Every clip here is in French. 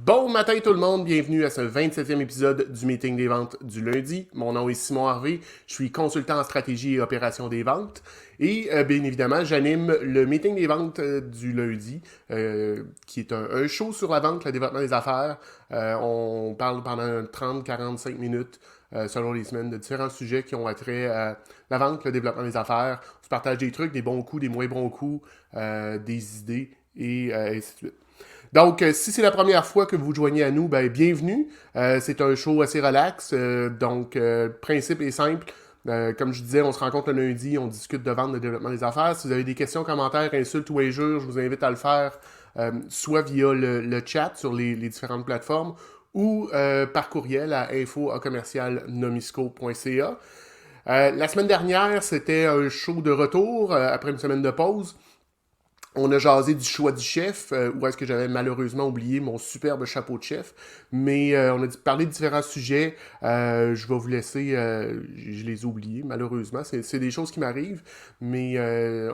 Bon matin tout le monde, bienvenue à ce 27e épisode du meeting des ventes du lundi. Mon nom est Simon Harvey, je suis consultant en stratégie et opération des ventes. Et bien évidemment, j'anime le meeting des ventes du lundi, qui est un show sur la vente, le développement des affaires. On parle pendant 30-45 minutes selon les semaines de différents sujets qui ont attrait à la vente, le développement des affaires. On se partage des trucs, des bons coups, des moins bons coups, des idées et ainsi de suite. Donc, si c'est la première fois que vous joignez à nous, ben, bienvenue. C'est un show assez relax. Le principe est simple. Comme je disais, on se rencontre le lundi, on discute de vente, de développement des affaires. Si vous avez des questions, commentaires, insultes ou injures, je vous invite à le faire soit via le chat sur les différentes plateformes ou par courriel à info@commercialnomisco.ca. La semaine dernière, c'était un show de retour après une semaine de pause. On a jasé du choix du chef, où est-ce que j'avais malheureusement oublié mon superbe chapeau de chef. Mais on a parlé de différents sujets. Je vais vous laisser, je les ai oubliés malheureusement. C'est des choses qui m'arrivent. Mais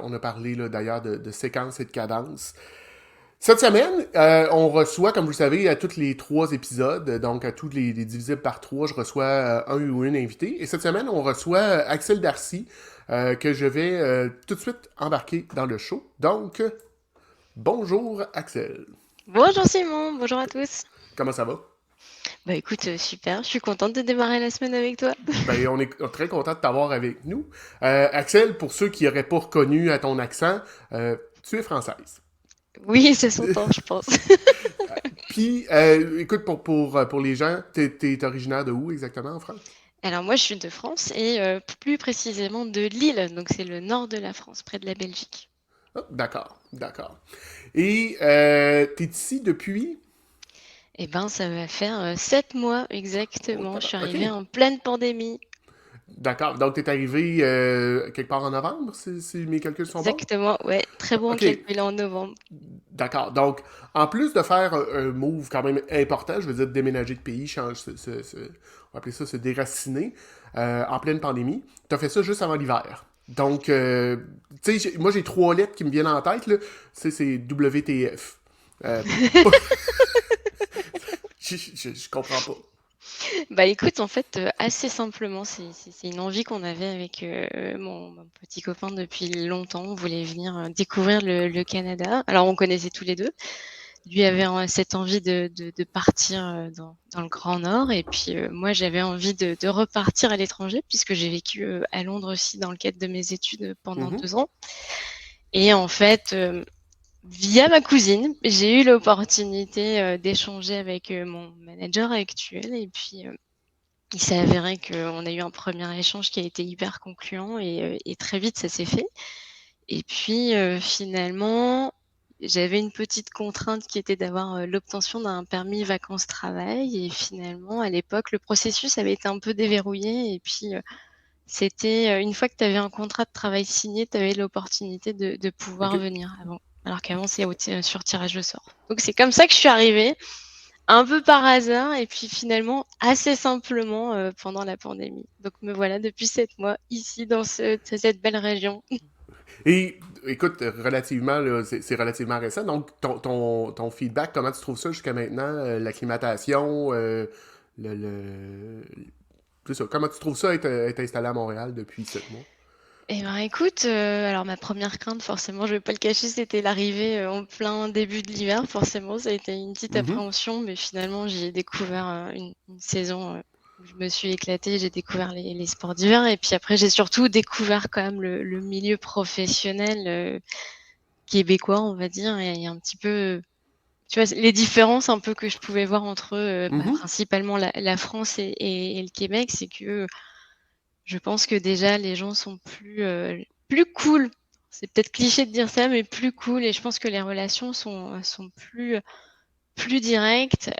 on a parlé là, d'ailleurs de séquences et de cadences. Cette semaine, on reçoit, comme vous le savez, à tous les 3 épisodes, donc à tous les divisibles par 3, je reçois un ou une invité. Et cette semaine, on reçoit Axel Darcy, que je vais tout de suite embarquer dans le show. Donc, bonjour Axel. Bonjour Simon, bonjour à tous. Comment ça va? Bah écoute, super, je suis contente de démarrer la semaine avec toi. Ben, on est très content de t'avoir avec nous. Axel, pour ceux qui n'auraient pas reconnu à ton accent, tu es française. Oui, c'est son temps, je pense. Puis, écoute, pour les gens, t'es originaire de où exactement en France? Alors moi, je suis de France et plus précisément de Lille, donc c'est le nord de la France, près de la Belgique. Ah, d'accord, d'accord. Et t'es ici depuis? Eh ben, ça va faire 7 mois Oh, exactement. Je suis ok, arrivée en pleine pandémie. d'accord. Donc t'es arrivé quelque part en novembre, si mes calculs sont bons? Exactement, ouais, très bon Ok, calcul en novembre. d'accord. Donc, en plus de faire un move quand même important, je veux dire déménager de pays, on va appeler ça se déraciner, en pleine pandémie, t'as fait ça juste avant l'hiver. Donc, tu sais, moi j'ai 3 lettres qui me viennent en tête, là. C'est WTF. Euh, je comprends pas. Bah écoute, en fait, assez simplement, c'est une envie qu'on avait avec mon petit copain depuis longtemps. On voulait venir découvrir le Canada. Alors, on connaissait tous les deux. Lui avait cette envie de partir dans le Grand Nord. Et puis, moi, j'avais envie de repartir à l'étranger, puisque j'ai vécu à Londres aussi dans le cadre de mes études pendant Mhm, 2 ans. Et en fait, via ma cousine, j'ai eu l'opportunité d'échanger avec mon manager actuel. Et puis, il s'est avéré qu'on a eu un premier échange qui a été hyper concluant et très vite ça s'est fait. Et puis finalement, j'avais une petite contrainte qui était d'avoir l'obtention d'un permis vacances-travail et finalement à l'époque, le processus avait été un peu déverrouillé et puis c'était une fois que tu avais un contrat de travail signé, tu avais l'opportunité de pouvoir ok. venir avant. Alors qu'avant, c'est sur tirage au sort. Donc c'est comme ça que je suis arrivée. Un peu par hasard et puis finalement assez simplement pendant la pandémie. Donc me voilà depuis 7 mois ici dans cette belle région. Et écoute, relativement, là, c'est relativement récent. Donc, ton feedback, comment tu trouves ça jusqu'à maintenant? L'acclimatation, c'est ça. Comment tu trouves ça être installé à Montréal depuis 7 mois? Eh ben écoute, alors ma première crainte forcément, je vais pas le cacher, c'était l'arrivée en plein début de l'hiver. Forcément, ça a été une petite Mhm, appréhension, mais finalement j'ai découvert une saison où je me suis éclatée. J'ai découvert les sports d'hiver et puis après j'ai surtout découvert quand même le milieu professionnel québécois, on va dire, et un petit peu. Tu vois, les différences un peu que je pouvais voir entre, mhm, principalement la France et le Québec, c'est que je pense que déjà les gens sont plus cool. C'est peut-être cliché de dire ça, mais plus cool et je pense que les relations sont plus directes,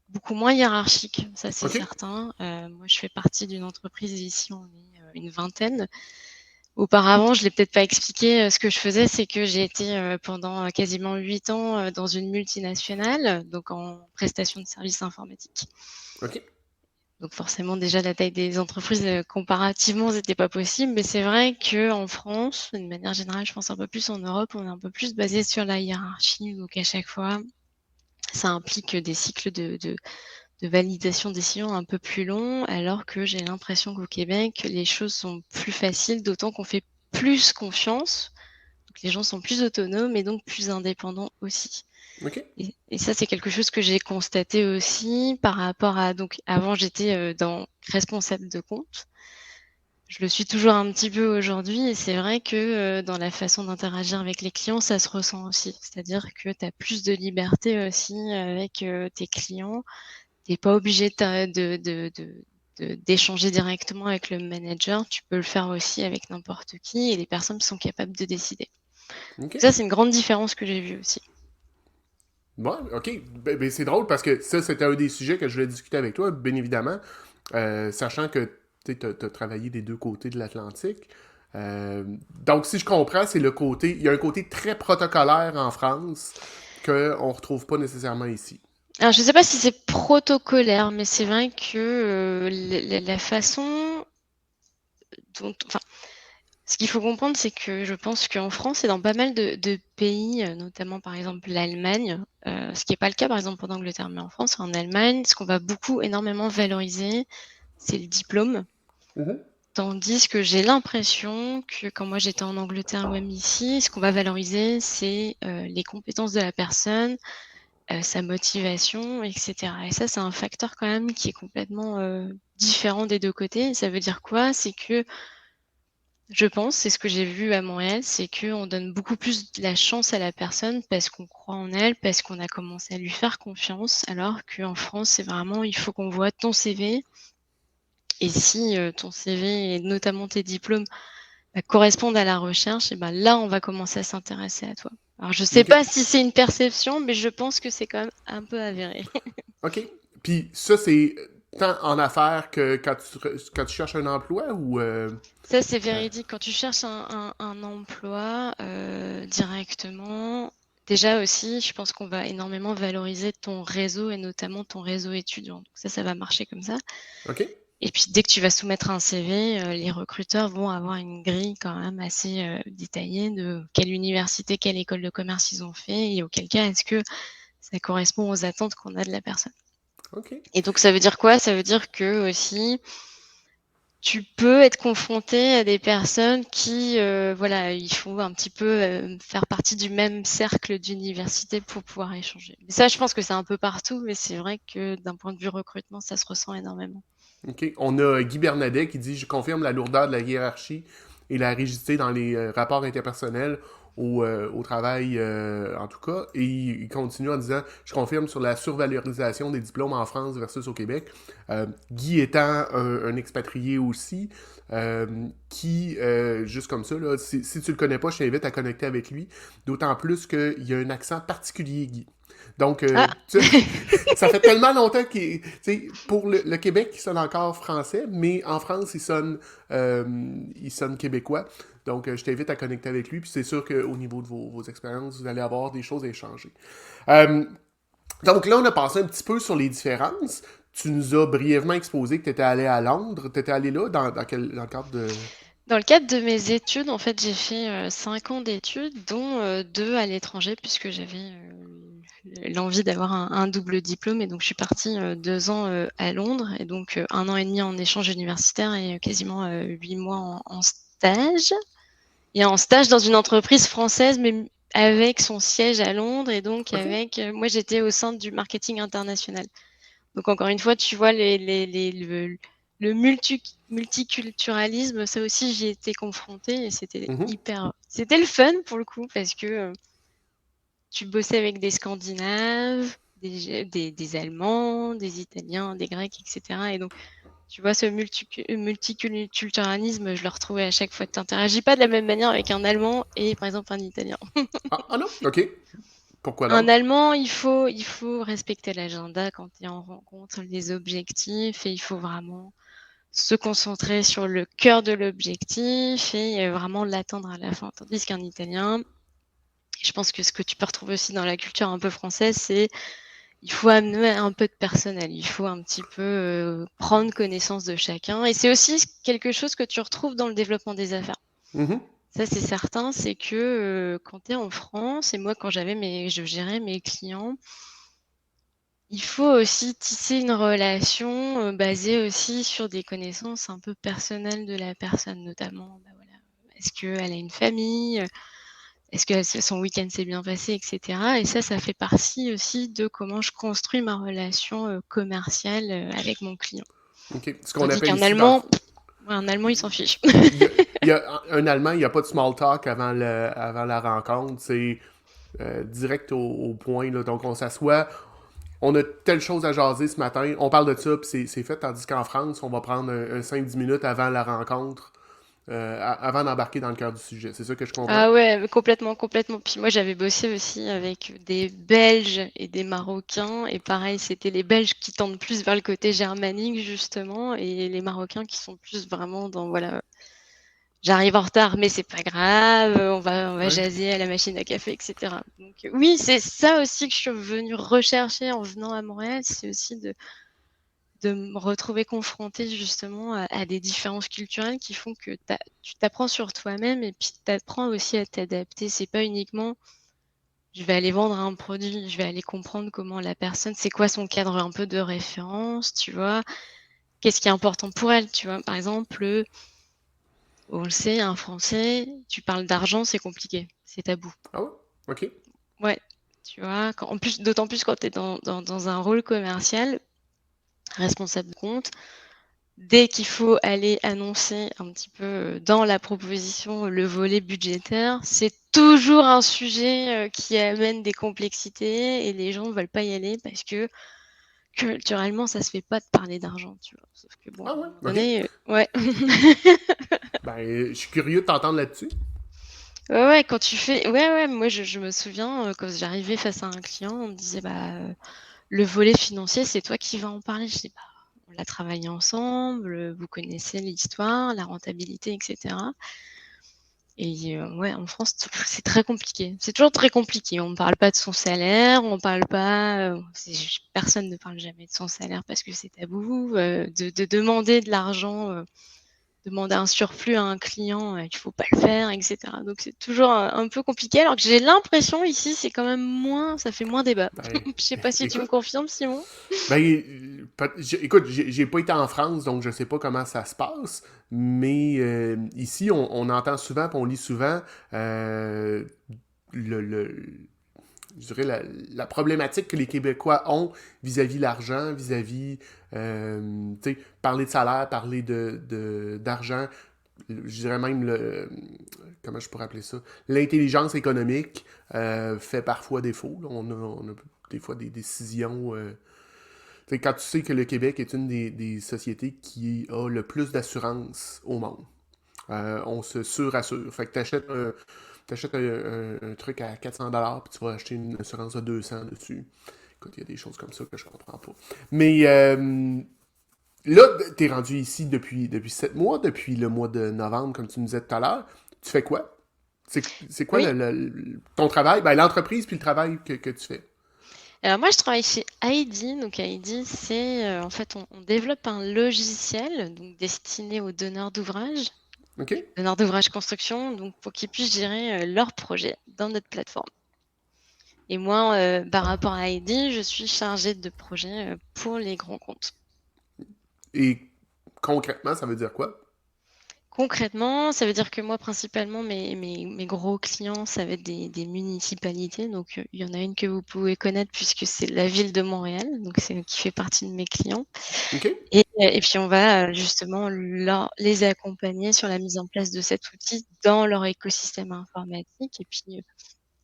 beaucoup moins hiérarchiques, ça c'est OK. certain. Moi je fais partie d'une entreprise, ici on est, une vingtaine. Auparavant, je l'ai peut-être pas expliqué, ce que je faisais, c'est que j'ai été, pendant quasiment 8 ans, dans une multinationale, donc en prestation de services informatiques. OK. Donc forcément, déjà, la taille des entreprises, comparativement, c'était pas possible. Mais c'est vrai qu'en France, d'une manière générale, je pense un peu plus en Europe, on est un peu plus basé sur la hiérarchie. Donc à chaque fois, ça implique des cycles de validation des décision un peu plus longs, alors que j'ai l'impression qu'au Québec, les choses sont plus faciles, d'autant qu'on fait plus confiance. Donc les gens sont plus autonomes et donc plus indépendants aussi. OK. Et ça, c'est quelque chose que j'ai constaté aussi par rapport à... Donc avant, j'étais dans responsable de compte. Je le suis toujours un petit peu aujourd'hui et c'est vrai que dans la façon d'interagir avec les clients, ça se ressent aussi. C'est-à-dire que tu as plus de liberté aussi avec tes clients. Tu n'es pas obligé d'échanger directement avec le manager. Tu peux le faire aussi avec n'importe qui et les personnes sont capables de décider. OK. Ça, c'est une grande différence que j'ai vue aussi. Ouais, OK. Ben, c'est drôle parce que ça, c'était un des sujets que je voulais discuter avec toi, bien évidemment. Sachant que tu as travaillé des deux côtés de l'Atlantique. Donc, si je comprends, c'est le côté. Il y a un côté très protocolaire en France qu'on ne retrouve pas nécessairement ici. Alors, je ne sais pas si c'est protocolaire, mais c'est vrai que la façon dont... Enfin, ce qu'il faut comprendre, c'est que je pense qu'en France et dans pas mal de pays, notamment par exemple l'Allemagne, ce qui n'est pas le cas par exemple en Angleterre, mais en France et en Allemagne, ce qu'on va beaucoup énormément valoriser, c'est le diplôme. Mhm. Tandis que j'ai l'impression que quand moi j'étais en Angleterre ou même ici, ce qu'on va valoriser, c'est les compétences de la personne, sa motivation, etc. Et ça, c'est un facteur quand même qui est complètement différent des deux côtés. Et ça veut dire quoi? C'est que je pense, c'est ce que j'ai vu à Montréal, c'est qu'on donne beaucoup plus de la chance à la personne parce qu'on croit en elle, parce qu'on a commencé à lui faire confiance, alors qu'en France, c'est vraiment, il faut qu'on voit ton CV. Et si ton CV et notamment tes diplômes correspondent à la recherche, et ben là, on va commencer à s'intéresser à toi. Alors, je sais OK. pas si c'est une perception, mais je pense que c'est quand même un peu avéré. OK. Puis ça, c'est tant en affaires que quand tu cherches un emploi ou. Ça, c'est Euh, véridique. Quand tu cherches un emploi directement, déjà aussi, je pense qu'on va énormément valoriser ton réseau et notamment ton réseau étudiant. Donc ça va marcher comme ça. OK. Et puis, dès que tu vas soumettre un CV, les recruteurs vont avoir une grille quand même assez détaillée de quelle université, quelle école de commerce ils ont fait et auquel cas, est-ce que ça correspond aux attentes qu'on a de la personne. OK. Et donc, ça veut dire quoi? Ça veut dire que aussi, tu peux être confronté à des personnes qui, voilà, il faut un petit peu faire partie du même cercle d'université pour pouvoir échanger. Mais ça, je pense que c'est un peu partout, mais c'est vrai que d'un point de vue recrutement, ça se ressent énormément. OK. On a Guy Bernadet qui dit: Je confirme la lourdeur de la hiérarchie et la rigidité dans les rapports interpersonnels au travail, en tout cas. Et il continue en disant: Je confirme sur la survalorisation des diplômes en France versus au Québec. Guy étant un expatrié aussi, qui, juste comme ça, là, si tu le connais pas, je t'invite à connecter avec lui. D'autant plus qu'il y a un accent particulier, Guy. Donc, Ah, ça fait tellement longtemps qu'il. Pour le Québec, il sonne encore français, mais en France, il sonne québécois. Donc, je t'invite à connecter avec lui. Puis c'est sûr qu'au niveau de vos expériences, vous allez avoir des choses à échanger. Euh, donc là, on a passé un petit peu sur les différences. Tu nous as brièvement exposé que tu étais allé à Londres. Tu étais allé là dans le cadre de. dans le cadre de mes études, en fait, j'ai fait 5 ans d'études, dont 2 à l'étranger, puisque j'avais l'envie d'avoir un double diplôme. Et donc, je suis partie 2 ans à Londres, et donc 1 an et demi en échange universitaire et quasiment 8 mois en stage. Et en stage dans une entreprise française, mais avec son siège à Londres, et donc OK. avec... moi, j'étais au sein du marketing international. Donc encore une fois, tu vois, le multiculturalisme, ça aussi, j'y ai été confrontée et c'était Mhm. hyper... C'était le fun pour le coup, parce que tu bossais avec des Scandinaves, des Allemands, des Italiens, des Grecs, etc. Et donc, tu vois, ce multiculturalisme, je le retrouvais à chaque fois. Tu n'interagis pas de la même manière avec un Allemand et, par exemple, un Italien. Ah non? OK. Pourquoi Un donc? Allemand, il faut respecter l'agenda quand tu es en rencontre, les objectifs, et il faut vraiment se concentrer sur le cœur de l'objectif et vraiment l'atteindre à la fin. Tandis qu'un Italien, je pense que ce que tu peux retrouver aussi dans la culture un peu française, c'est il faut amener un peu de personnel, il faut un petit peu prendre connaissance de chacun. Et c'est aussi quelque chose que tu retrouves dans le développement des affaires. Mhm. Ça, c'est certain, c'est que quand tu es en France, et moi, quand je gérais mes clients, il faut aussi tisser une relation basée aussi sur des connaissances un peu personnelles de la personne, notamment, bah, voilà, est-ce qu'elle a une famille, est-ce que son week-end s'est bien passé, etc. Et ça fait partie aussi de comment je construis ma relation commerciale avec mon client. OK. Ce qu'on Tandis appelle qu'un ici, dans le Allemand, fond, un Allemand, il s'en fiche. il y a, un Allemand, il n'y a pas de small talk avant la rencontre. C'est direct au point. Là. Donc, on s'assoit. On a telle chose à jaser ce matin. On parle de ça, puis c'est fait. Tandis qu'en France, on va prendre un 5-10 minutes avant la rencontre, avant d'embarquer dans le cœur du sujet. C'est ça que je comprends? Ah ouais, mais complètement, complètement. Puis moi, j'avais bossé aussi avec des Belges et des Marocains. Et pareil, c'était les Belges qui tendent plus vers le côté germanique, justement, et les Marocains qui sont plus vraiment dans, voilà, j'arrive en retard, mais c'est pas grave, on va Ouais. jaser à la machine à café, etc. Donc oui, c'est ça aussi que je suis venue rechercher en venant à Montréal, c'est aussi de me retrouver confrontée justement à des différences culturelles qui font que tu t'apprends sur toi-même et puis tu apprends aussi à t'adapter. C'est pas uniquement je vais aller vendre un produit, je vais aller comprendre comment la personne, c'est quoi son cadre un peu de référence, tu vois? Qu'est-ce qui est important pour elle, tu vois? Par exemple, on le sait, un Français, tu parles d'argent, c'est compliqué, c'est tabou. Ah ouais? OK. Ouais, tu vois? En plus, d'autant plus quand tu es dans un rôle commercial, responsable de compte. Dès qu'il faut aller annoncer un petit peu, dans la proposition, le volet budgétaire, c'est toujours un sujet, qui amène des complexités et les gens ne veulent pas y aller parce que culturellement, ça se fait pas de parler d'argent, tu vois? Sauf que bon, à Ah un ouais? moment OK. donné, ouais. Ben, je suis curieux de t'entendre là-dessus. Ouais, ouais, quand tu fais ouais, ouais, moi je me souviens, quand j'arrivais face à un client, on me disait: «Bah, le volet financier, c'est toi qui vas en parler». Je dis: «Bah, on l'a travaillé ensemble, vous connaissez l'histoire, la rentabilité et cetera». Et ouais, en France, c'est très compliqué. C'est toujours très compliqué. On ne parle pas de son salaire, on parle pas, personne ne parle jamais de son salaire parce que c'est tabou, de demander de l'argent, demander un surplus à un client, il faut pas le faire et cetera. Donc c'est toujours un peu compliqué alors que j'ai l'impression ici, c'est quand même moins ça fait moins débat. Ben, Je sais pas si tu me écoute, confirmes, Simon? ben, écoute, j'ai pas été en France, donc je sais pas comment ça se passe, mais ici, on entend souvent, puis on lit souvent euh, le, le- je dirais la problématique que les Québécois ont vis-à-vis l'argent, vis-à-vis, tu sais, parler de salaire, parler d'argent, je dirais même comment je pourrais appeler ça, l'intelligence économique fait parfois défaut. Là. On a des fois des décisions. Quand tu sais que le Québec est une des sociétés qui a le plus d'assurance au monde, on se surassure. Fait que t'achètes un truc à 400$ puis tu vas acheter une assurance de 200 dessus. Écoute, il y a des choses comme ça que je comprends pas. Mais là, t'es rendu ici depuis 7 mois, depuis le mois de novembre, comme tu nous disais tout à l'heure. Tu fais quoi? C'est quoi Oui. ton travail? Ben, l'entreprise puis le travail que tu fais. Alors moi, je travaille chez Heidi. Donc Heidi, c'est, en fait, on développe un logiciel donc destiné aux donneurs d'ouvrage. OK? Donneurs d'ouvrage construction, donc pour qu'ils puissent gérer leurs projets dans notre plateforme. Et moi, par rapport à Heidi, je suis chargée de projet pour les grands comptes. Et concrètement, ça veut dire quoi? Concrètement, ça veut dire que moi, principalement, mes gros clients, ça va être des municipalités. Donc, il y en a une que vous pouvez connaître puisque c'est la ville de Montréal, donc c'est qui fait partie de mes clients. OK? Et puis, on va justement les accompagner sur la mise en place de cet outil dans leur écosystème informatique. Et puis,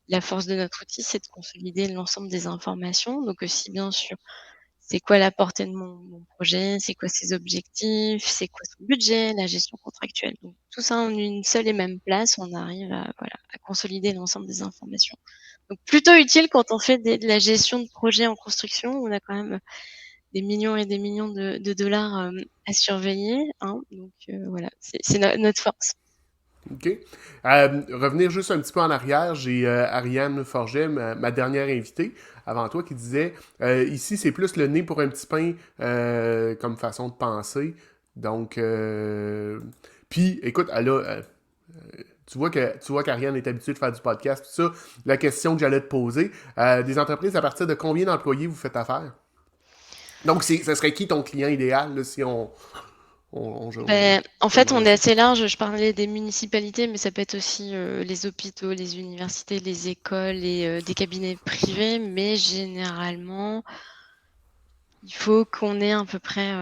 la force de notre outil, c'est de consolider l'ensemble des informations. Donc aussi, bien sûr, c'est quoi la portée de mon projet, c'est quoi ses objectifs, c'est quoi son budget, la gestion contractuelle. Donc tout ça en une seule et même place, on arrive à, voilà, à consolider l'ensemble des informations. Donc plutôt utile quand on fait de la gestion de projet en construction, où on a quand même des millions et des millions de dollars à surveiller. Hein. Donc voilà, c'est notre force. OK. Revenir juste un petit peu en arrière, j'ai Ariane Forget, ma dernière invitée, avant toi, qui disait ici, c'est plus le nez pour un petit pain comme façon de penser. Donc, puis, écoute, tu vois qu'Ariane est habituée de faire du podcast, tout ça. La question que j'allais te poser, des entreprises, à partir de combien d'employés vous faites affaire? Donc, ça serait qui ton client idéal, là, si En te fait, on demandait est ça? assez large. Je parlais des municipalités, mais ça peut être aussi les hôpitaux, les universités, les écoles et des cabinets privés. Mais généralement, il faut qu'on ait à peu près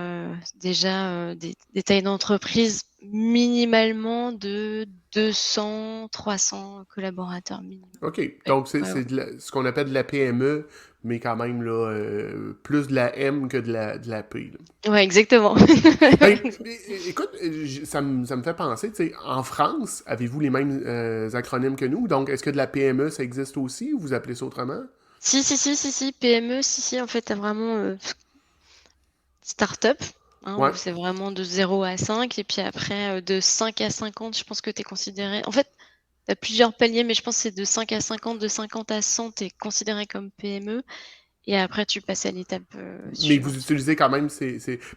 déjà des tailles d'entreprise minimalement de 200, 300 collaborateurs minimum. OK. Ouais, Donc, c'est ouais, ouais. ce qu'on appelle de la PME, mais quand même, là, plus de la M que de la P, là. Ouais, exactement. Ben, écoute, ça me fait penser, tu sais, en France, avez-vous les mêmes acronymes que nous? Donc, est-ce que de la PME, ça existe aussi ou vous appelez ça autrement? Si, PME, si, en fait, t'as vraiment start-up, hein, Ouais. où c'est vraiment de 0 à 5, et puis après, de 5 à 50, je pense que tu es considéré. En fait, tu as plusieurs paliers, mais je pense que c'est de 5 à 50, de 50 à 100, tu es considéré comme PME, et après, tu passes à l'étape Mais vous suivante. utilisez quand même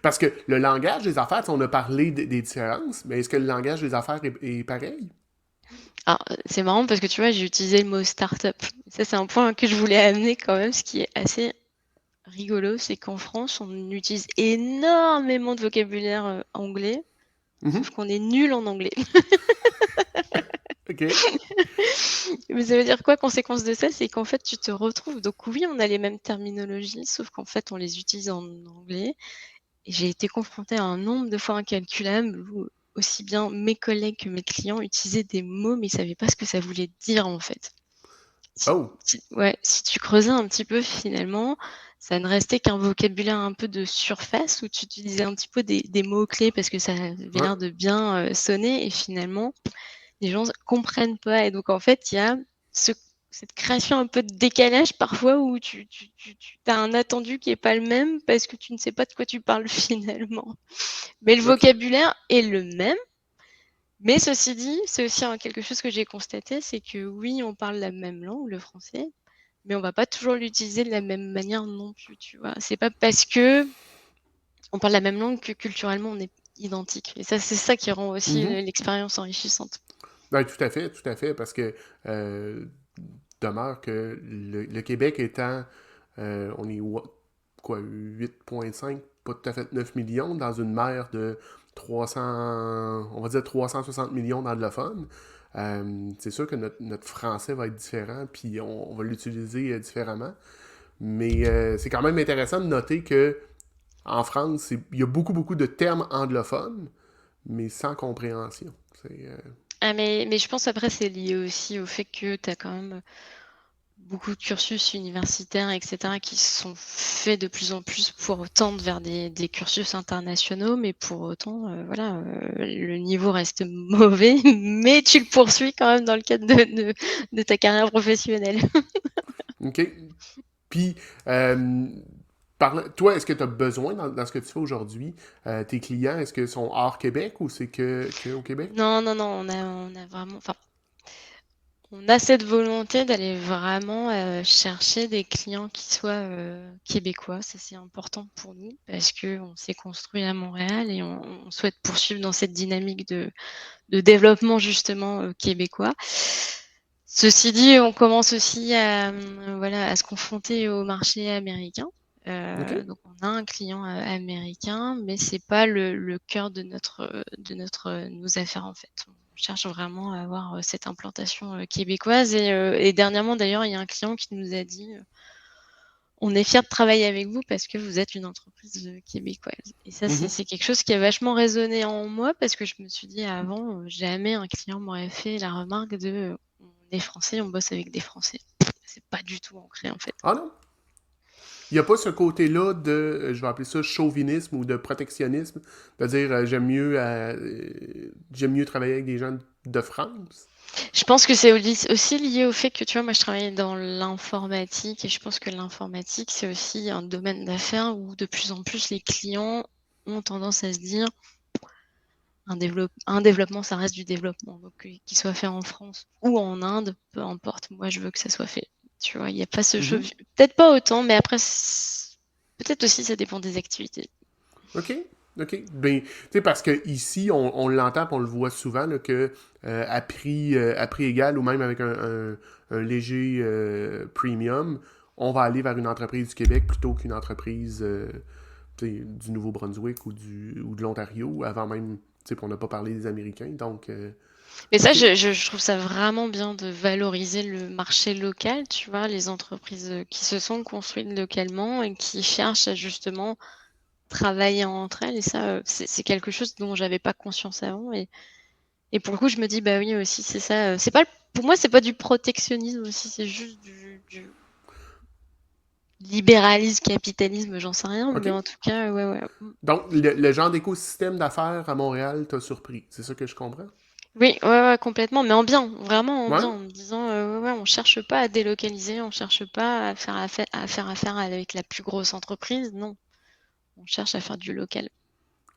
Parce que le langage des affaires, tu sais, on a parlé des différences, mais est-ce que le langage des affaires est pareil? Alors, c'est marrant parce que tu vois, j'ai utilisé le mot start-up. Ça, c'est un point que je voulais amener quand même, ce qui est assez rigolo, c'est qu'en France, on utilise énormément de vocabulaire anglais, Mhm. sauf qu'on est nul en anglais. OK. Mais ça veut dire quoi, conséquence de ça? C'est qu'en fait, tu te retrouves. Donc, oui, on a les mêmes terminologies, sauf qu'en fait, on les utilise en anglais. Et j'ai été confrontée à un nombre de fois incalculable où aussi bien mes collègues que mes clients utilisaient des mots, mais ils savaient pas ce que ça voulait dire, en fait. Oh. Ouais, si tu creusais un petit peu, finalement, ça ne restait qu'un vocabulaire un peu de surface où tu utilisais un petit peu des mots-clés parce que ça avait Ouais. l'air de bien sonner, et finalement, les gens comprennent pas. Et donc, en fait, il y a ce, cette création un peu de décalage parfois où tu as un attendu qui est pas le même parce que tu ne sais pas de quoi tu parles finalement. Mais le OK. vocabulaire est le même. Mais ceci dit, c'est aussi quelque chose que j'ai constaté, c'est que oui, on parle la même langue, le français, mais on va pas toujours l'utiliser de la même manière non plus, tu vois. C'est pas parce que on parle la même langue que culturellement on est identique. Et ça, c'est ça qui rend aussi Mhm. l'expérience enrichissante. Ouais, tout à fait, parce que euh, demeure que le Québec étant, on est quoi, 8,5, pas tout à fait 9 millions, dans une mer de 300, on va dire 360 millions d'anglophones. C'est sûr que notre français va être différent, puis on va l'utiliser différemment. Mais c'est quand même intéressant de noter que en France, il y a beaucoup de termes anglophones, mais sans compréhension. Ah, mais je pense après c'est lié aussi au fait que tu as quand même beaucoup de cursus universitaires, etc., qui sont faits de plus en plus pour tendre vers des cursus internationaux, mais pour autant, voilà, le niveau reste mauvais, mais tu le poursuis quand même dans le cadre de ta carrière professionnelle. OK. Puis, toi, est-ce que tu as besoin, dans ce que tu fais aujourd'hui, tes clients, est-ce qu'ils sont hors Québec ou c'est que au Québec? Non, non, non, on a vraiment, enfin, on a cette volonté d'aller vraiment chercher des clients qui soient québécois. Ça, c'est important pour nous parce qu'on s'est construit à Montréal et on souhaite poursuivre dans cette dynamique de développement justement québécois. Ceci dit, on commence aussi voilà, à se confronter au marché américain. OK. Donc, on a un client américain, mais c'est pas le cœur nos affaires en fait. On cherche vraiment à avoir cette implantation québécoise. Et dernièrement, d'ailleurs, il y a un client qui nous a dit on est fiers de travailler avec vous parce que vous êtes une entreprise québécoise. Et ça, Mhm. c'est quelque chose qui a vachement résonné en moi parce que je me suis dit avant, jamais un client m'aurait fait la remarque de on est français, on bosse avec des Français. C'est pas du tout ancré en fait. Ah non? Il n'y a pas ce côté-là de, je vais appeler ça chauvinisme ou de protectionnisme, de dire j'aime mieux travailler avec des gens de France. Je pense que c'est aussi lié au fait que, tu vois, moi, je travaillais dans l'informatique et je pense que l'informatique, c'est aussi un domaine d'affaires où de plus en plus les clients ont tendance à se dire un développement, ça reste du développement. Donc, qu'il soit fait en France ou en Inde, peu importe. Moi, je veux que ça soit fait. Tu vois, il n'y a pas ce jeu. Mhm. Peut-être pas autant, mais après, peut-être aussi, ça dépend des activités. OK. OK. Ben, tu sais, parce que ici, on l'entend, puis on le voit souvent, là, que à prix égal ou même avec un léger premium, on va aller vers une entreprise du Québec plutôt qu'une entreprise du Nouveau-Brunswick ou de l'Ontario, avant même, puis on n'a pas parlé des Américains, donc... Mais ça, OK. je trouve ça vraiment bien de valoriser le marché local, tu vois, les entreprises qui se sont construites localement et qui cherchent à justement travailler entre elles. Et ça, c'est quelque chose dont j'avais pas conscience avant. Et pour le coup, je me dis, bah oui, aussi, c'est ça. C'est pas, pour moi, c'est pas du protectionnisme aussi, c'est juste du libéralisme, capitalisme, j'en sais rien. Mais OK. en tout cas, ouais, ouais. Donc, le genre d'écosystème d'affaires à Montréal t'a surpris. C'est ça que je comprends? Oui, ouais, ouais, complètement, mais en bien, vraiment en Ouais? bien, en me disant, ouais, ouais, on cherche pas à délocaliser, on cherche pas à faire affaire avec la plus grosse entreprise, non, on cherche à faire du local.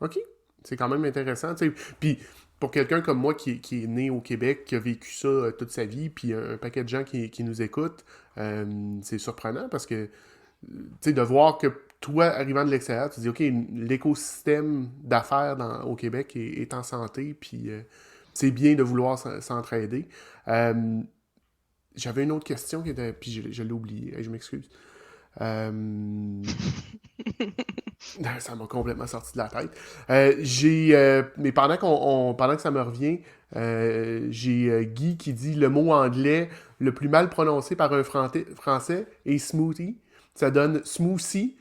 OK. C'est quand même intéressant. Tu sais. Puis, pour quelqu'un comme moi qui est né au Québec, qui a vécu ça toute sa vie, puis un paquet de gens qui nous écoutent, c'est surprenant parce que, tu sais, de voir que toi, arrivant de l'extérieur, tu te dis, OK, l'écosystème d'affaires au Québec est en santé, puis c'est bien de vouloir s'entraider. Euh, J'avais une autre question qui était, puis je l'ai oubliée, je m'excuse. Euh, Ça m'a complètement sorti de la tête. Mais pendant que ça me revient, j'ai Guy qui dit le mot anglais le plus mal prononcé par un français est smoothie. Ça donne smoothie.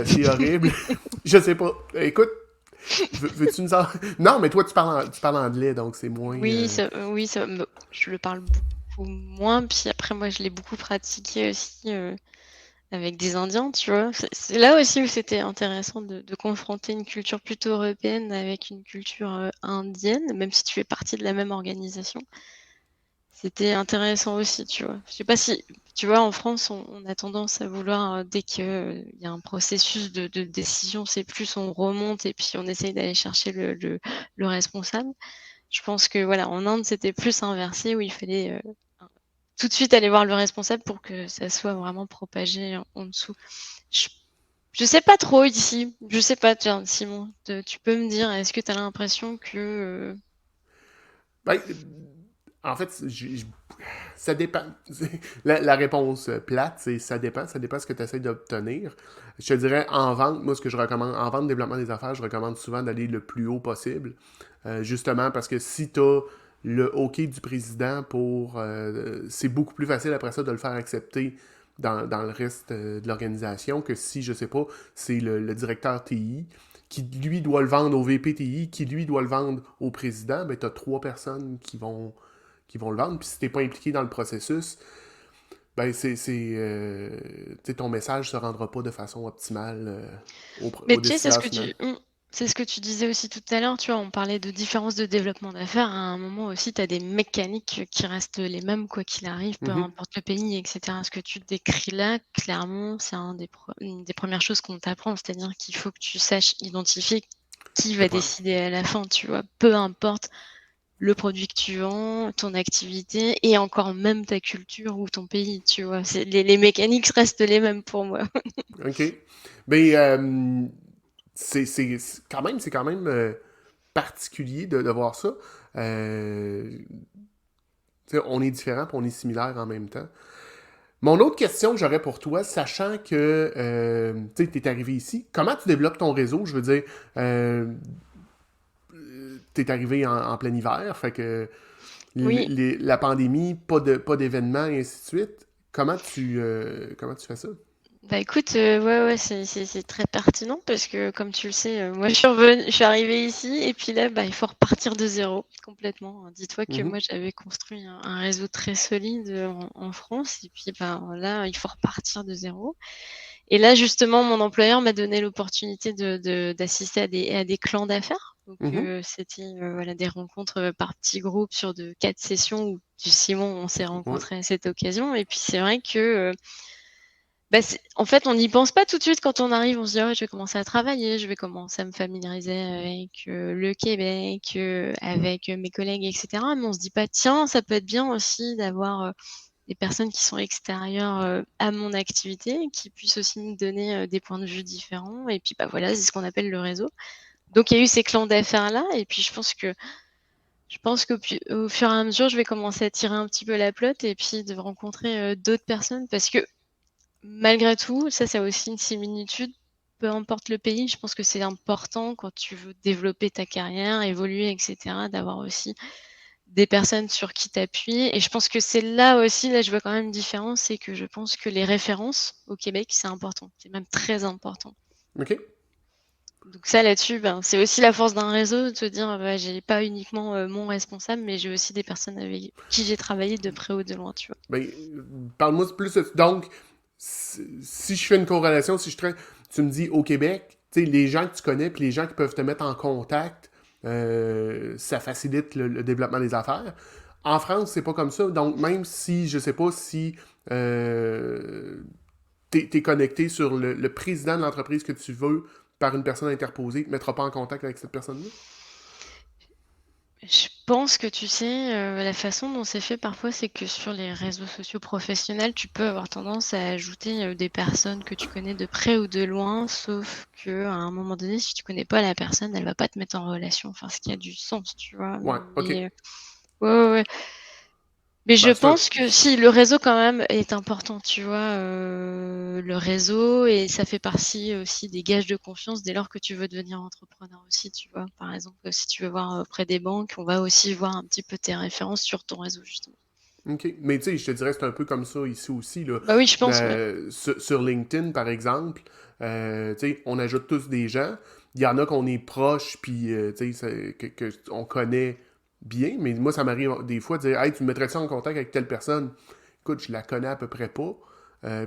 C'est horrible. Je sais pas. Écoute, veux-tu nous en... Non, mais toi, tu parles anglais, donc c'est moins... Oui, je le parle beaucoup moins, puis après, moi, je l'ai beaucoup pratiqué aussi avec des Indiens, tu vois. C'est là aussi où c'était intéressant de confronter une culture plutôt européenne avec une culture indienne, même si tu fais partie de la même organisation. C'était intéressant aussi, tu vois. Je sais pas si, tu vois, en France, on a tendance à vouloir, dès qu'il y a un processus de décision, c'est plus on remonte et puis on essaye d'aller chercher le responsable. Je pense que voilà, en Inde, c'était plus inversé où il fallait tout de suite aller voir le responsable pour que ça soit vraiment propagé en dessous. Je, je sais pas trop ici. Je sais pas, tiens, Simon, tu peux me dire, est-ce que tu as l'impression que Ben, en fait, ça dépend. La réponse plate, c'est ça dépend. Ça dépend de ce que tu essaies d'obtenir. Je te dirais, en vente, moi, ce que je recommande, en vente, développement des affaires, je recommande souvent d'aller le plus haut possible. Justement parce que si tu as le OK du président pour... c'est beaucoup plus facile après ça de le faire accepter dans le reste de l'organisation que si, je sais pas, c'est le directeur TI qui lui doit le vendre au VPTI, qui lui doit le vendre au président, ben tu as trois personnes qui vont le vendre. Puis si t'es pas impliqué dans le processus, ben ton message se rendra pas de façon optimale Mais au tu sais, c'est ce décideur que final. c'est ce que tu disais aussi tout à l'heure, tu vois, on parlait de différence de développement d'affaires. À un moment aussi, tu as des mécaniques qui restent les mêmes, quoi qu'il arrive, peu Mhm. importe le pays, etc. Ce que tu décris là, clairement, c'est une des premières choses qu'on t'apprend, c'est-à-dire qu'il faut que tu saches identifier qui Le va pro- décider à la fin, tu vois, peu importe le produit que tu vends, ton activité et encore même ta culture ou ton pays, tu vois. Les mécaniques restent les mêmes pour moi. OK. Ben, c'est quand même particulier de voir ça. On est différents et on est similaires en même temps. Mon autre question que j'aurais pour toi, sachant que tu es arrivé ici, comment tu développes ton réseau? Je veux dire, tu es arrivé en plein hiver, fait que Oui, la pandémie, pas d'événements et ainsi de suite. Comment tu fais ça? bah écoute, ouais, ouais, c'est très pertinent parce que comme tu le sais, moi je suis arrivée ici et puis là, bah, il faut repartir de zéro complètement. Dis-toi que Mhm. moi j'avais construit un réseau très solide en France et puis bah, là, il faut repartir de zéro. Et là, justement, mon employeur m'a donné l'opportunité d'assister à des clans d'affaires. Donc, Mhm. c'était voilà, des rencontres par petits groupes sur 4 sessions où Simon, on s'est Ouais. rencontrés à cette occasion. Et puis, c'est vrai que, bah, en fait, on n'y pense pas tout de suite quand on arrive. On se dit, oh, je vais commencer à travailler, je vais commencer à me familiariser avec le Québec, avec mes collègues, etc. Mais on se dit pas, tiens, ça peut être bien aussi d'avoir des personnes qui sont extérieures à mon activité, qui puissent aussi me donner des points de vue différents. Et puis, bah voilà, c'est ce qu'on appelle le réseau. Donc, il y a eu ces clans d'affaires-là. Et puis, je pense qu'au fur et à mesure, je vais commencer à tirer un petit peu la pelote et puis de rencontrer d'autres personnes parce que malgré tout, ça a aussi une similitude. peu importe le pays, je pense que c'est important quand tu veux développer ta carrière, évoluer, et cetera, d'avoir aussi des personnes sur qui t'appuyer. Et je pense que c'est là aussi, là, je vois quand même une différence, c'est que je pense que les références au Québec, c'est important. C'est même très important. OK. Donc ça, là-dessus, ben, c'est aussi la force d'un réseau, de te dire, bah, j'ai pas uniquement mon responsable, mais j'ai aussi des personnes avec qui j'ai travaillé de près ou de loin, tu vois. Ben, parle-moi plus. Donc, si je fais une corrélation, si je traite, tu me dis au Québec, tu sais, les gens que tu connais puis les gens qui peuvent te mettre en contact, ça facilite le développement des affaires. En France, c'est pas comme ça. Donc, même si, je sais pas si t'es connecté sur le président de l'entreprise que tu veux par une personne interposée, il te mettra pas en contact avec cette personne-là? Je pense que tu sais, la façon dont c'est fait parfois, c'est que sur les réseaux sociaux professionnels, tu peux avoir tendance à ajouter, des personnes que tu connais de près ou de loin, sauf que à un moment donné, si tu connais pas la personne, elle va pas te mettre en relation, enfin ce qui a du sens, tu vois? Ouais, OK. Mais, ouais, ouais, ouais. Mais je Ben, c'est un... pense que si, le réseau quand même est important, tu vois? Le réseau, et ça fait partie aussi des gages de confiance dès lors que tu veux devenir entrepreneur aussi, tu vois? Par exemple, si tu veux voir auprès des banques, on va aussi voir un petit peu tes références sur ton réseau, justement. OK. Mais tu sais, je te dirais, c'est un peu comme ça ici aussi, là. Bah oui, je pense, ouais. Sur LinkedIn, par exemple, tu sais, on ajoute tous des gens. Il y en a qu'on est proche, puis tu sais, on connaît bien. Mais moi, ça m'arrive des fois de dire, hey, tu me mettrais ça en contact avec telle personne? Écoute, je la connais à peu près pas.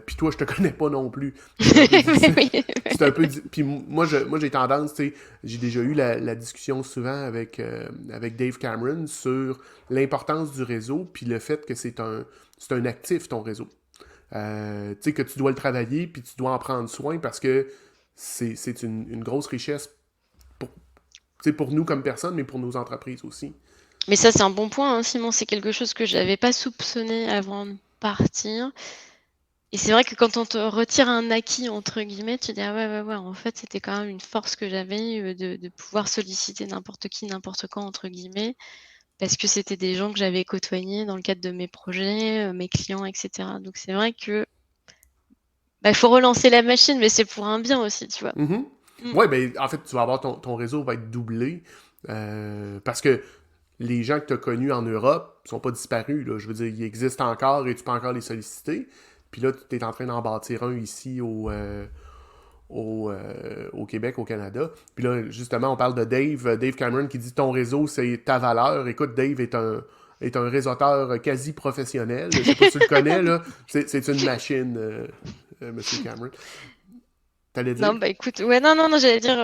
Puis toi, je te connais pas non plus. Puis c'est un peu Mais difficile. oui, C'est un peu. Puis moi, j'ai tendance, tu sais, j'ai déjà eu la discussion souvent avec Dave Cameron sur l'importance du réseau, puis le fait que c'est un actif, ton réseau. Tu sais, que tu dois le travailler, puis tu dois en prendre soin parce que c'est une grosse richesse pour, tu sais, pour nous comme personnes, mais pour nos entreprises aussi. mais ça, c'est un bon point, hein, Simon. C'est quelque chose que j'avais pas soupçonné avant de partir. Et c'est vrai que quand on te retire un acquis, entre guillemets, tu dis, ah ouais, ouais, ouais, en fait, c'était quand même une force que j'avais de pouvoir solliciter n'importe qui, n'importe quand, entre guillemets, parce que c'était des gens que j'avais côtoyés dans le cadre de mes projets, mes clients, et cetera. Donc c'est vrai que bah, il faut relancer la machine, mais c'est pour un bien aussi, tu vois. Mhm. Mm. Ouais, ben, en fait, tu vas avoir ton réseau va être doublé parce que les gens que tu as connus en Europe sont pas disparus. Là. Je veux dire, ils existent encore et tu peux encore les solliciter. Puis là, tu es en train d'en bâtir un ici au Québec, au Canada. Puis là, justement, on parle de Dave Cameron qui dit ton réseau, c'est ta valeur. Écoute, Dave est un réseauteur quasi professionnel. Je sais pas si tu le connais, là. C'est une machine, Monsieur Cameron. T'allais Non, dire? bah écoute, ouais, non, non, non, j'allais dire,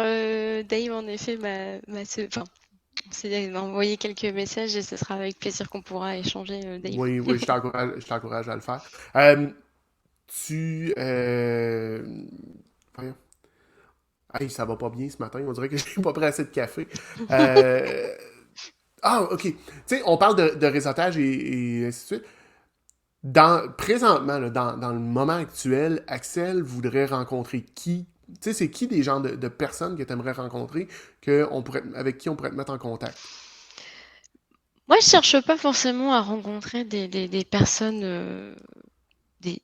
Dave, en effet, enfin, m'a envoyé quelques messages et ce sera avec plaisir qu'on pourra échanger, Dave. Oui, oui, je t'encourage à le faire. Euh, tu. Voyons. Hey, ça va pas bien ce matin. On dirait que j'ai pas pris assez de café. Euh, Ah, ok. Tu sais, on parle de réseautage et ainsi de suite. Présentement, là, dans le moment actuel, Axel voudrait rencontrer qui? Tu sais, c'est qui des gens de personnes que tu aimerais rencontrer avec qui on pourrait te mettre en contact? Moi, je cherche pas forcément à rencontrer des personnes, des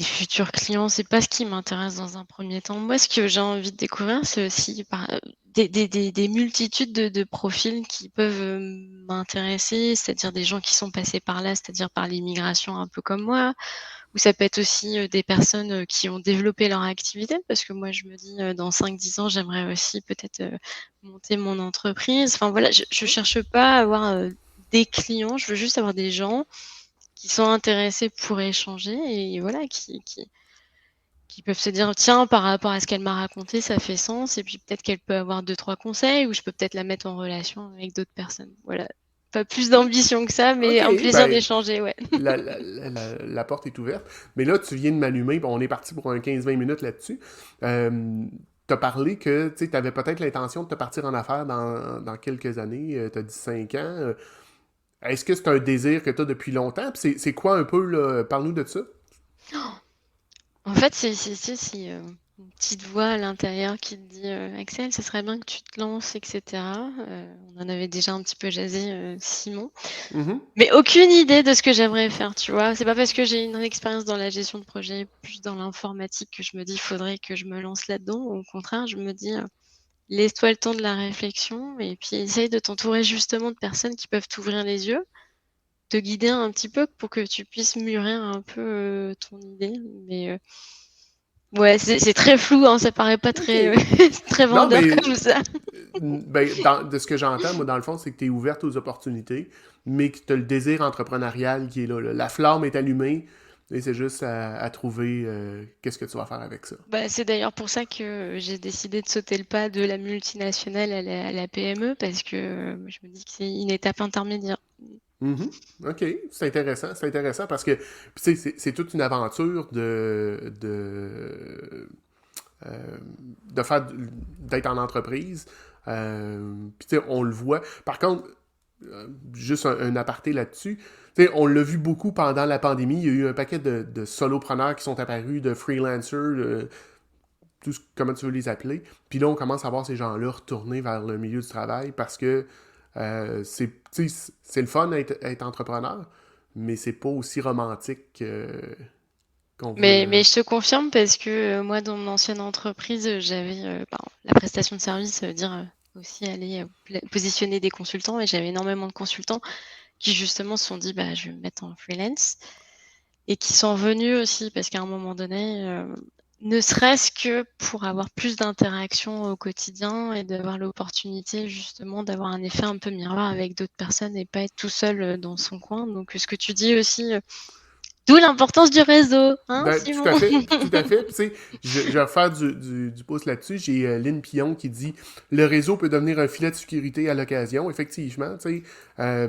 futurs clients. C'est pas ce qui m'intéresse dans un premier temps. Moi, ce que j'ai envie de découvrir, c'est aussi des multitudes de profils qui peuvent m'intéresser, c'est-à-dire des gens qui sont passés par là, c'est-à-dire par l'immigration un peu comme moi, ou ça peut être aussi des personnes qui ont développé leur activité, parce que moi, je me dis, dans 5-10 ans, j'aimerais aussi peut-être monter mon entreprise. Enfin voilà, je cherche pas à avoir des clients, je veux juste avoir des gens qui sont intéressés pour échanger et voilà, qui peuvent se dire, tiens, par rapport à ce qu'elle m'a raconté, ça fait sens, et puis peut-être qu'elle peut avoir 2-3 conseils, ou je peux peut-être la mettre en relation avec d'autres personnes. Voilà. Pas plus d'ambition que ça, mais Ok, un plaisir ben, d'échanger, ouais. la porte est ouverte. Mais là, tu viens de m'allumer. Bon, on est parti pour un 15-20 minutes là-dessus. Tu as parlé que tu avais peut-être l'intention de te partir en affaires dans quelques années. Tu as dit 5 ans. Est-ce que c'est un désir que tu as depuis longtemps? Puis c'est quoi un peu, là? Parle-nous de ça. En fait, une petite voix à l'intérieur qui te dit Axel, ça serait bien que tu te lances, etc. On en avait déjà un petit peu jasé, Simon. Mhm. Mais aucune idée de ce que j'aimerais faire, tu vois. C'est pas parce que j'ai une expérience dans la gestion de projet, plus dans l'informatique, que je me dis il faudrait que je me lance là-dedans. Au contraire, je me dis laisse-toi le temps de la réflexion et puis essaye de t'entourer justement de personnes qui peuvent t'ouvrir les yeux, te guider un petit peu pour que tu puisses mûrir un peu ton idée. Mais ouais, c'est très flou, hein, ça paraît pas très, OK. très Non, vendeur mais comme ça. de ce que j'entends, moi, dans le fond, c'est que tu es ouverte aux opportunités, mais que tu as le désir entrepreneurial qui est là. La flamme est allumée, et c'est juste à trouver qu'est-ce que tu vas faire avec ça. Bah, c'est d'ailleurs pour ça que j'ai décidé de sauter le pas de la multinationale à la PME, parce que je me dis que c'est une étape intermédiaire. Mhm. OK, c'est intéressant parce que c'est toute une aventure de faire d'être en entreprise. Puis tu sais, on le voit. Par contre, juste un aparté là-dessus. Tu sais, on l'a vu beaucoup pendant la pandémie. Il y a eu un paquet de solopreneurs qui sont apparus, de freelancers, comment tu veux les appeler. Puis là, on commence à voir ces gens-là retourner vers le milieu du travail parce que c'est le fun d'être entrepreneur, mais c'est pas aussi romantique qu'on veut Mais le. je te confirme parce que moi, dans mon ancienne entreprise, j'avais la prestation de service, dire aussi aller positionner des consultants, et j'avais énormément de consultants qui justement se sont dit bah, je vais me mettre en freelance, et qui sont venus aussi parce qu'à un moment donné, ne serait-ce que pour avoir plus d'interaction au quotidien et d'avoir l'opportunité justement d'avoir un effet un peu miroir avec d'autres personnes et pas être tout seul dans son coin. Donc ce que tu dis aussi, d'où l'importance du réseau, hein, Ben, tout Simon? à fait, tout à fait. Puis, tu sais, je vais refaire du pouce là-dessus. J'ai Lynn Pillon qui dit le réseau peut devenir un filet de sécurité à l'occasion. Effectivement, tu sais,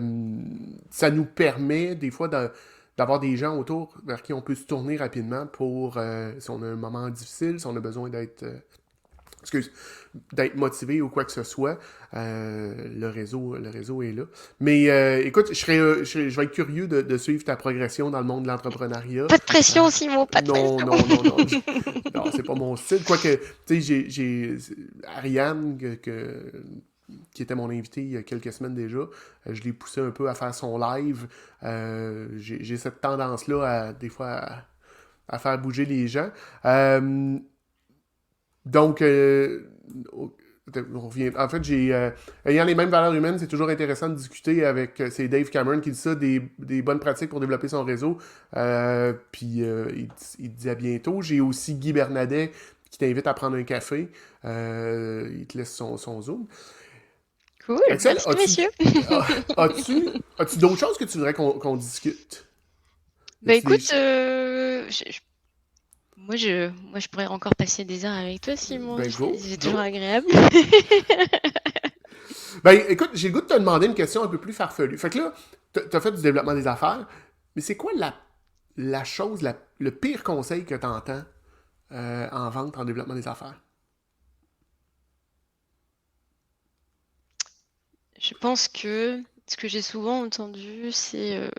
ça nous permet des fois d'avoir des gens autour vers qui on peut se tourner rapidement pour si on a un moment difficile, si on a besoin excuse, d'être motivé ou quoi que ce soit. Le réseau est là. Mais écoute, je vais être curieux de suivre ta progression dans le monde de l'entrepreneuriat. Pas de Euh, pression, Simon, pas de non, pression. non, non, non. Non, c'est pas mon style. Quoique, tu sais, j'ai Ariane, qui était mon invité il y a quelques semaines déjà, je l'ai poussé un peu à faire son live. J'ai cette tendance-là, des fois, à faire bouger les gens. Donc, on revient. En fait, ayant les mêmes valeurs humaines, c'est toujours intéressant de discuter avec. C'est Dave Cameron qui dit ça, des bonnes pratiques pour développer son réseau. Puis, il te dit à bientôt. J'ai aussi Guy Bernadet qui t'invite à prendre un café. Il te laisse son Zoom. Cool, Axel, merci messieurs. as-tu d'autres choses que tu voudrais qu'on discute? Y Bah a-tu des. écoute, moi je pourrais encore passer des heures avec toi, Simon. Ben, go, C'est toujours go. agréable. Ben, écoute, j'ai le goût de te demander une question un peu plus farfelue. Fait que là, t'as fait du développement des affaires, mais c'est quoi la chose, le pire conseil que t'entends en vente, en développement des affaires? Je pense que ce que j'ai souvent entendu, c'est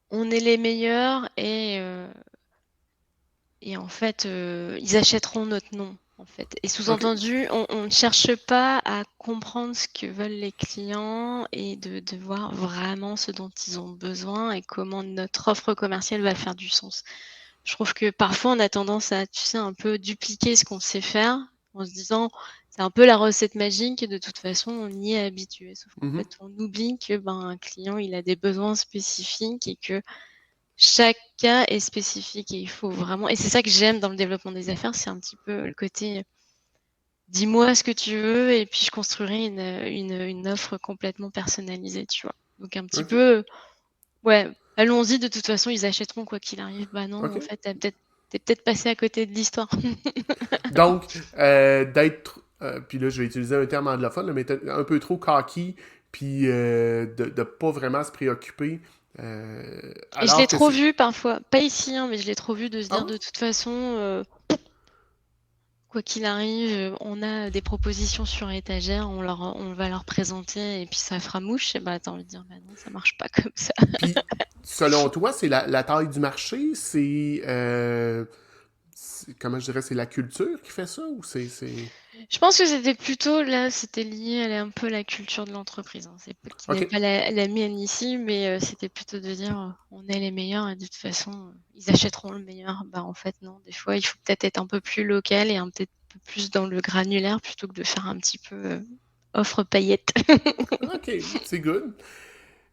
on est les meilleurs et en fait, ils achèteront notre nom. En fait. Et OK? sous-entendu, on ne cherche pas à comprendre ce que veulent les clients et de voir vraiment ce dont ils ont besoin et comment notre offre commerciale va faire du sens. Je trouve que parfois, on a tendance à, tu sais, un peu dupliquer ce qu'on sait faire en se disant, c'est un peu la recette magique et de toute façon, on y est habitué. Sauf qu'en Mhm. fait, on oublie que un client, il a des besoins spécifiques et que chaque cas est spécifique et il faut vraiment. Et c'est ça que j'aime dans le développement des affaires, c'est un petit peu le côté dis-moi ce que tu veux et puis je construirai une offre complètement personnalisée, tu vois. Donc un petit OK? peu, ouais, allons-y, de toute façon, ils achèteront quoi qu'il arrive. Bah non, en OK? fait, t'es peut-être passé à côté de l'histoire. Donc, d'être, puis là, je vais utiliser un terme anglophone, là, mais un peu trop cocky, puis de pas vraiment se préoccuper, Et je l'ai alors que trop c'est. vu parfois, pas ici, hein, mais je l'ai trop vu de se Ah dire ouais? de toute façon, quoi qu'il arrive, on a des propositions sur étagère, on va leur présenter et puis ça fera mouche. Et bah, t'as envie de dire, bah non, ça marche pas comme ça. Puis, selon toi, c'est la taille du marché, c'est comment je dirais, c'est la culture qui fait ça ou c'est... Je pense que c'était plutôt là, c'était lié à un peu la culture de l'entreprise. Hein. C'est qui n'est OK. pas la mienne ici, mais c'était plutôt de dire on est les meilleurs et de toute façon ils achèteront le meilleur. Bah en fait non, des fois il faut peut-être être un peu plus local et peut-être un peu plus dans le granulaire plutôt que de faire un petit peu offre paillettes. OK, c'est good.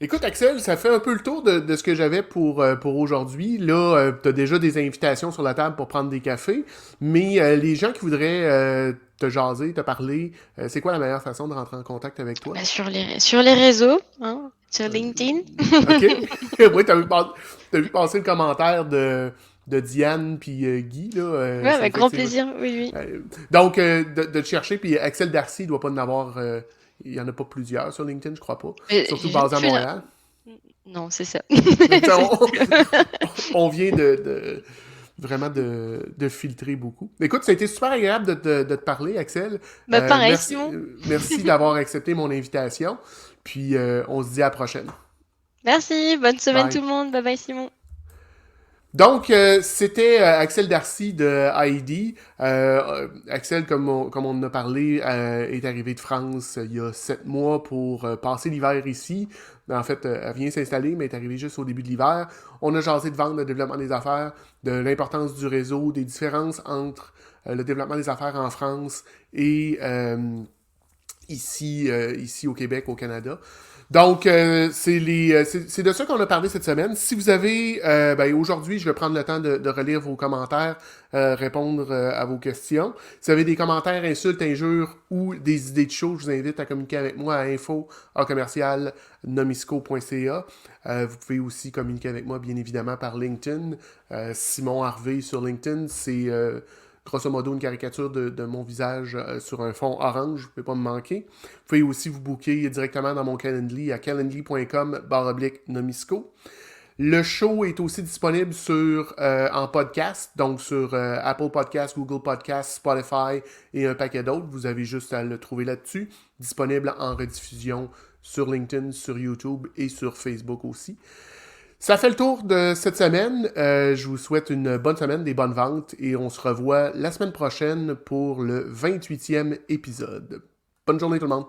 Écoute, Axel, ça fait un peu le tour de ce que j'avais pour aujourd'hui. Là, tu as déjà des invitations sur la table pour prendre des cafés, mais les gens qui voudraient te jaser, te parler, c'est quoi la meilleure façon de rentrer en contact avec toi? Bah, sur les réseaux, hein, sur LinkedIn. OK. Oui, t'as vu passer le commentaire de Diane puis Guy, là. Ouais, C'est avec grand effectivement. plaisir, oui, oui. Donc, de te chercher, puis Axel Darcy, il doit pas en avoir. Il y en a pas plusieurs sur LinkedIn, je crois pas. Surtout Je viens de basé à plus Montréal. Non, c'est ça. On, C'est- on vient vraiment de filtrer beaucoup. Écoute, ça a été super agréable de te parler, Axel. Bah pareil, Merci, Simon. merci d'avoir accepté mon invitation. Puis on se dit à la prochaine. Merci, bonne semaine Bye. tout le monde. Bye bye Simon. Donc, c'était Axel Darcy de ID. Axel, comme on en a parlé, est arrivé de France il y a 7 mois pour passer l'hiver ici. En fait, elle vient s'installer, mais est arrivée juste au début de l'hiver. On a jasé de vente, de développement des affaires, de l'importance du réseau, des différences entre le développement des affaires en France et ici au Québec, au Canada. Donc, c'est de ça qu'on a parlé cette semaine. Si vous avez, aujourd'hui, je vais prendre le temps de relire vos commentaires, répondre à vos questions. Si vous avez des commentaires, insultes, injures ou des idées de show, je vous invite à communiquer avec moi à info@nomisco.ca. Vous pouvez aussi communiquer avec moi, bien évidemment, par LinkedIn. Simon Harvey sur LinkedIn, c'est grosso modo une caricature de mon visage sur un fond orange, vous ne pouvez pas me manquer. Vous pouvez aussi vous booker directement dans mon Calendly à calendly.com/nomisco. Le show est aussi disponible en podcast, donc sur Apple Podcasts, Google Podcasts, Spotify et un paquet d'autres. Vous avez juste à le trouver là-dessus. Disponible en rediffusion sur LinkedIn, sur YouTube et sur Facebook aussi. Ça fait le tour de cette semaine. Je vous souhaite une bonne semaine, des bonnes ventes et on se revoit la semaine prochaine pour le 28e épisode. Bonne journée tout le monde!